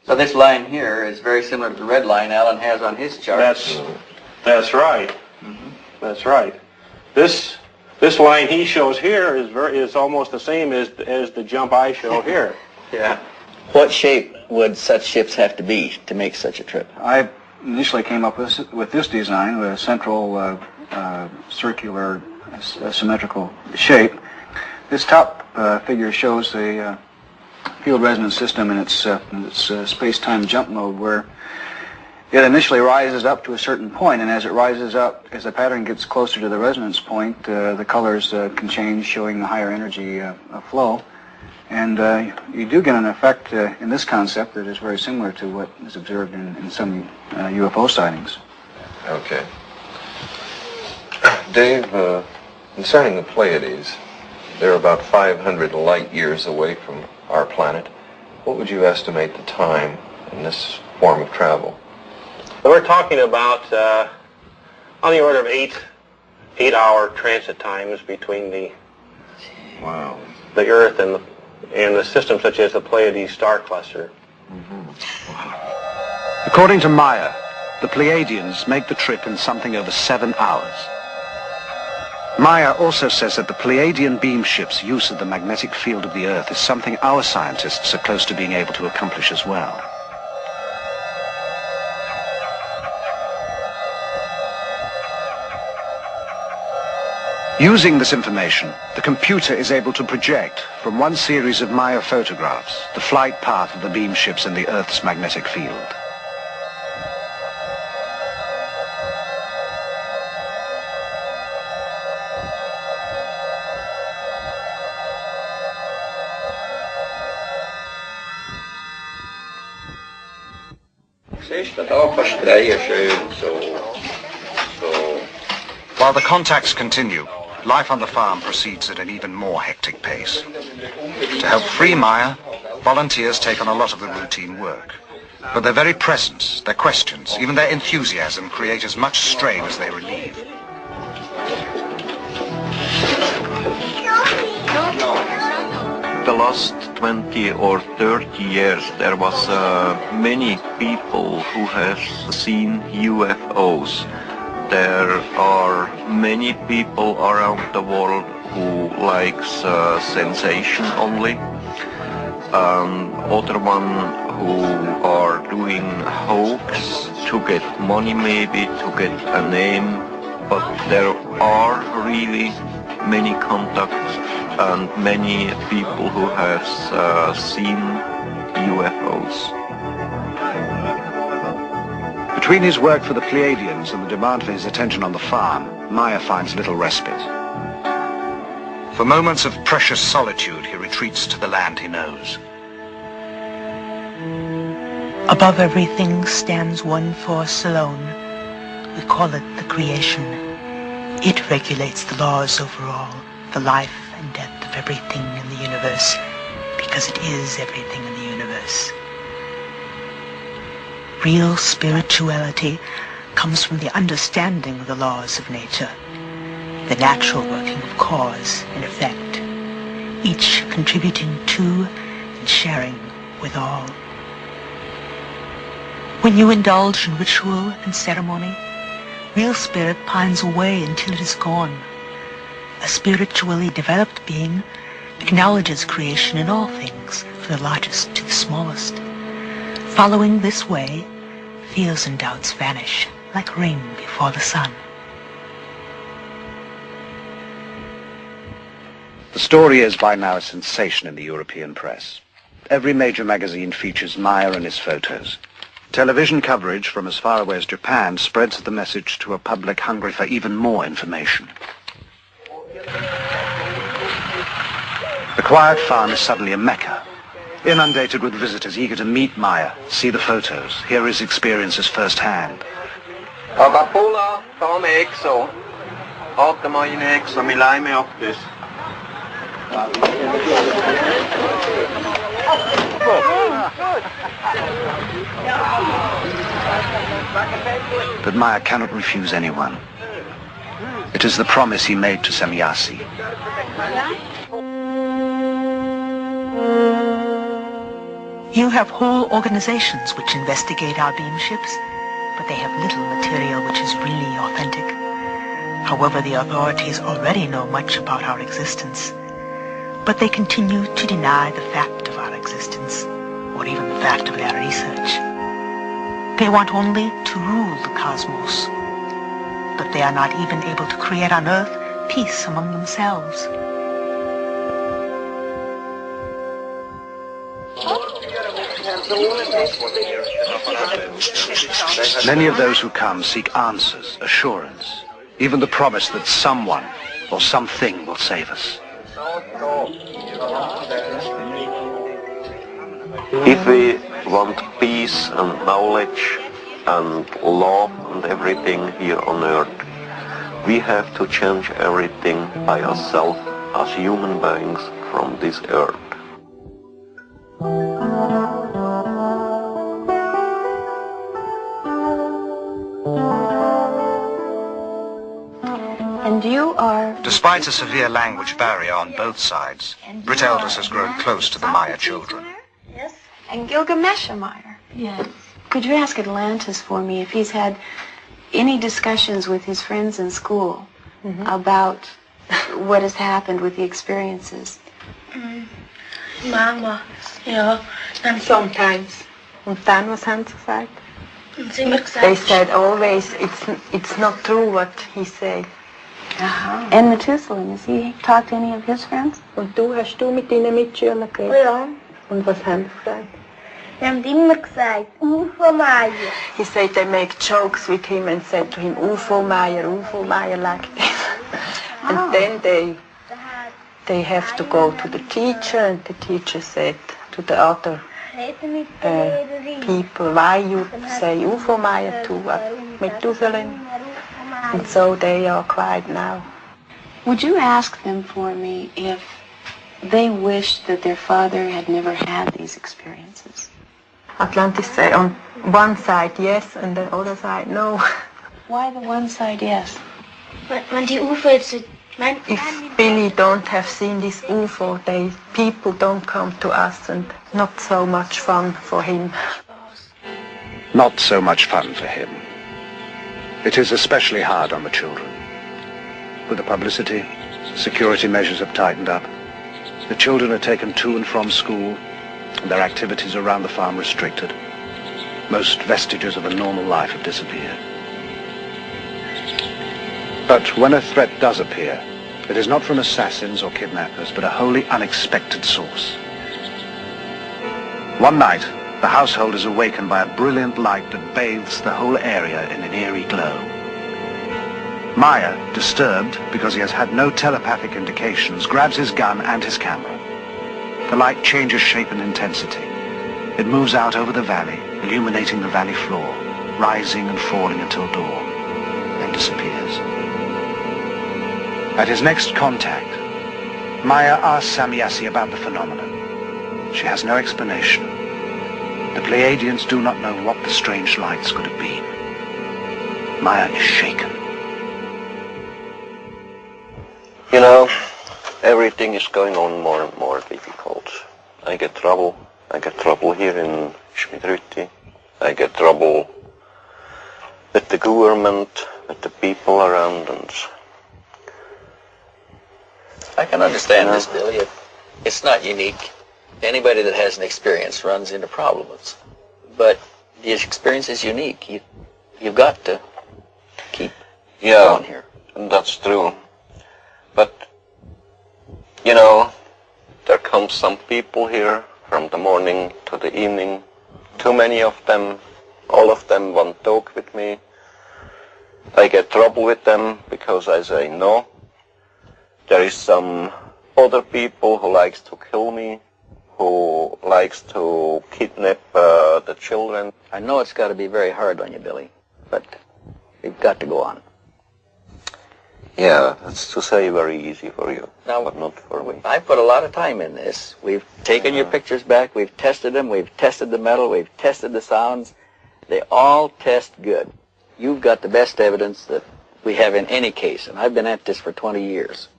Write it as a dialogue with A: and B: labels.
A: So this line here is very similar to the red line Alan has on his chart.
B: That's right. That's right. This line he shows here is almost the same as the jump I show here.
A: Yeah. What shape would such ships have to be to make such a trip?
C: I initially came up with this design, with a central circular symmetrical shape. This top figure shows the field resonance system in its space-time jump mode, where it initially rises up to a certain point, and as it rises up, as the pattern gets closer to the resonance point, the colors can change, showing the higher energy flow. And you do get an effect in this concept that is very similar to what is observed in some UFO sightings.
D: Okay. Dave, concerning the Pleyades, they're about 500 light years away from our planet. What would you estimate the time in this form of travel?
B: We're talking about on the order of 8-hour transit times between the Earth and the system such as the Pleiades star cluster.
E: According to Meier, the Pleiadians make the trip in something over 7 hours. Meier also says that the Pleiadian beam ship's use of the magnetic field of the Earth is something our scientists are close to being able to accomplish as well. Using this information, the computer is able to project from one series of Meier photographs the flight path of the beam ships in the Earth's magnetic field. While the contacts continue, life on the farm proceeds at an even more hectic pace. To help free Meier, volunteers take on a lot of the routine work. But their very presence, their questions, even their enthusiasm create as much strain as they relieve.
F: The last 20 or 30 years there was many people who have seen UFOs. There are many people around the world who likes sensation only. Other one who are doing hoax to get money, maybe to get a name. But there are really many contacts and many people who have seen UFOs.
E: Between his work for the Pleiadians and the demand for his attention on the farm, Meier finds little respite. For moments of precious solitude, he retreats to the land he knows.
G: Above everything stands one force alone. We call it the creation. It regulates the laws over all, the life and death of everything in the universe, because it is everything in the universe. Real spirituality comes from the understanding of the laws of nature, the natural working of cause and effect, each contributing to and sharing with all. When you indulge in ritual and ceremony, real spirit pines away until it is gone. A spiritually developed being acknowledges creation in all things, from the largest to the smallest. Following this way, fears and doubts vanish like rain before the sun.
E: The story is by now a sensation in the European press. Every major magazine features Meier and his photos. Television coverage from as far away as Japan spreads the message to a public hungry for even more information. The quiet farm is suddenly a mecca, inundated with visitors eager to meet Meier, see the photos, hear his experiences firsthand. But Meier cannot refuse anyone. It is the promise he made to Semjase.
G: You have whole organizations which investigate our beam ships, but they have little material which is really authentic. However, the authorities already know much about our existence, but they continue to deny the fact of our existence, or even the fact of their research. They want only to rule the cosmos, but they are not even able to create on Earth peace among themselves.
E: Many of those who come seek answers, assurance, even the promise that someone or something will save us.
F: If we want peace and knowledge and love and everything here on earth, we have to change everything by ourselves as human beings from this earth.
H: And you are...
E: Despite a severe language barrier on both sides, Pleyades has grown close to the Meier children.
H: Yes. And Gilgamesh Meier.
I: Yes. Could you ask Atlantis for me if he's had any discussions with his friends in school about what has happened with the experiences?
J: Mama, ja, and sometimes.
K: Und dann, was haben sie gesagt?
J: Und sie mir gesagt,
K: They said always, it's not true what he said.
I: And Methuselah, has he talked to any of his friends?
K: Und hast du mit deinen Mitschülern geredet?
J: ja,
K: Und was haben sie gesagt?
J: sie haben immer gesagt, UFO Meier.
K: He said they make jokes with him and said to him, UFO Meier like this. And then they have to go to the teacher, and the teacher said to the other people, why you say UFO Meier to Methuselah? And so they are quiet now.
I: Would you ask them for me if they wished that their father had never had these experiences?
K: Atlantis say on one side yes, and the other side no.
I: Why the one side yes?
J: When die UFO jetzt...
K: If Billy don't have seen this UFO, people don't come to us, and not so much fun for him.
E: Not so much fun for him. It is especially hard on the children. With the publicity, security measures have tightened up. The children are taken to and from school, and their activities around the farm restricted. Most vestiges of a normal life have disappeared. But when a threat does appear, it is not from assassins or kidnappers, but a wholly unexpected source. One night, the household is awakened by a brilliant light that bathes the whole area in an eerie glow. Meier, disturbed because he has had no telepathic indications, grabs his gun and his camera. The light changes shape and intensity. It moves out over the valley, illuminating the valley floor, rising and falling until dawn, then disappears. At his next contact, Meier asks Samiasi about the phenomenon. She has no explanation. The Pleyadians do not know what the strange lights could have been. Meier is shaken.
F: You know, everything is going on more and more difficult. I get trouble. I get trouble here in Schmidrütti. I get trouble with the government, with the people around, and
A: I can understand this, Billy. It's not unique. Anybody that has an experience runs into problems. But the experience is unique. You've got to keep going here.
F: That's true. But, you know, there come some people here from the morning to the evening. Too many of them. All of them want to talk with me. I get trouble with them because I say no. There is some other people who likes to kill me, who likes to kidnap the children.
A: I know it's got to be very hard on you, Billy, but you've got to go on.
F: Yeah, that's to say very easy for you,
A: Now,
F: but not for me.
A: I put a lot of time in this. We've taken your pictures back, we've tested them, we've tested the metal, we've tested the sounds. They all test good. You've got the best evidence that we have in any case, and I've been at this for 20 years.